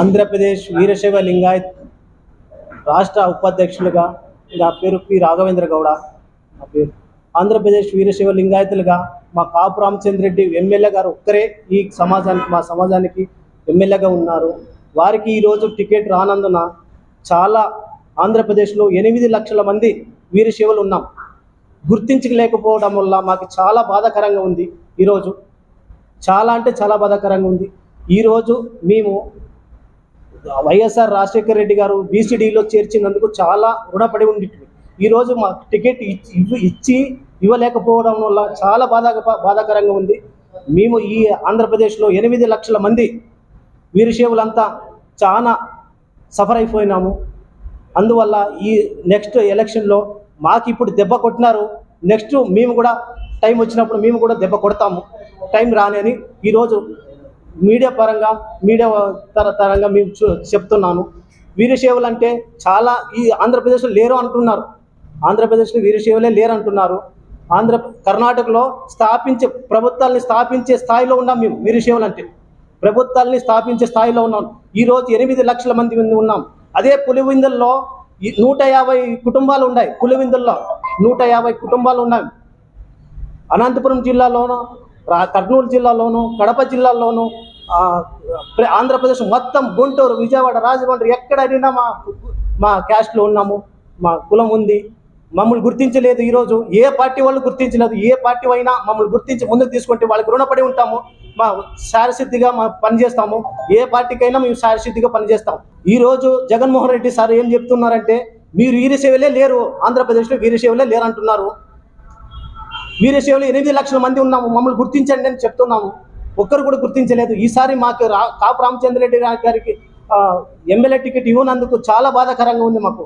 ఆంధ్రప్రదేశ్ వీరశైవ లింగాయత్ రాష్ట్ర ఉపాధ్యక్షులుగా నా పేరు పి రాఘవేంద్ర గౌడ. నా పేరు ఆంధ్రప్రదేశ్ వీరశైవ లింగాయతులుగా మా కాపు రామచంద్రెడ్డి ఎమ్మెల్యే గారు ఒక్కరే ఈ మా సమాజానికి ఎమ్మెల్యేగా ఉన్నారు. వారికి ఈరోజు టికెట్ రానందున చాలా ఆంధ్రప్రదేశ్లో 8 లక్షల మంది వీరశైవులు ఉన్నాం. గుర్తించలేకపోవడం వల్ల మాకు చాలా బాధాకరంగా ఉంది. ఈరోజు చాలా అంటే చాలా బాధాకరంగా ఉంది. ఈరోజు మేము వైఎస్ఆర్ రాజశేఖర రెడ్డి గారు బీసీడీలో చేర్చినందుకు చాలా రుణపడి ఉండిట్టు. ఈరోజు మా టికెట్ ఇవ్వలేకపోవడం వల్ల చాలా బాధాకరంగా ఉంది. మేము ఈ ఆంధ్రప్రదేశ్లో 8 లక్షల మంది వీరశైవులంతా చాలా సఫర్ అయిపోయినాము. అందువల్ల ఈ నెక్స్ట్ ఎలక్షన్లో మాకు ఇప్పుడు దెబ్బ కొట్టినారు. నెక్స్ట్ మేము కూడా టైం వచ్చినప్పుడు మేము కూడా దెబ్బ కొడతాము. టైం రాని ఈరోజు మీడియా తరంగా మేము చెప్తున్నాను. వీరశైవులు అంటే చాలా ఈ ఆంధ్రప్రదేశ్లో లేరు అంటున్నారు. ఆంధ్రప్రదేశ్లో వీరశైవులే లేరు అంటున్నారు. కర్ణాటకలో ప్రభుత్వాన్ని స్థాపించే స్థాయిలో ఉన్నాం మేము. వీరశైవులు అంటే ప్రభుత్వాన్ని స్థాపించే స్థాయిలో ఉన్నాం. ఈరోజు 8 లక్షల మంది ఉన్నాం. అదే పులివెందుల్లో 150 కుటుంబాలు ఉన్నాయి. పులివెందుల్లో 150 కుటుంబాలు ఉన్నాయి. అనంతపురం జిల్లాలోనూ, కర్నూలు జిల్లాలోను, కడప జిల్లాలోను, ఆంధ్రప్రదేశ్ మొత్తం గుంటూరు, విజయవాడ, రాజమండ్రి ఎక్కడైనా మా క్యాస్ట్లో ఉన్నాము. మా కులం ఉంది. మమ్మల్ని గుర్తించలేదు. ఈరోజు ఏ పార్టీ వాళ్ళు గుర్తించలేదు. ఏ పార్టీ అయినా మమ్మల్ని గుర్తించి ముందుకు తీసుకుంటే వాళ్ళకి రుణపడి ఉంటాము. మా శారసిద్ధిగా పనిచేస్తాము. ఏ పార్టీకైనా మేము శారసిద్ధిగా పనిచేస్తాం. ఈరోజు జగన్మోహన్ రెడ్డి సార్ ఏం చెప్తున్నారంటే, మీరు వీరశైవులే లేరు, ఆంధ్రప్రదేశ్లో వీరశైవులే లేరు అంటున్నారు. వీరశైవులు 8 లక్షల మంది ఉన్నాము, మమ్మల్ని గుర్తించండి అని చెప్తున్నాము. ఒక్కరు కూడా గుర్తించలేదు. ఈసారి మాకు కాపు రామచంద్రెడ్డి గారికి ఎమ్మెల్యే టికెట్ ఇవ్వనందుకు చాలా బాధాకరంగా ఉంది మాకు.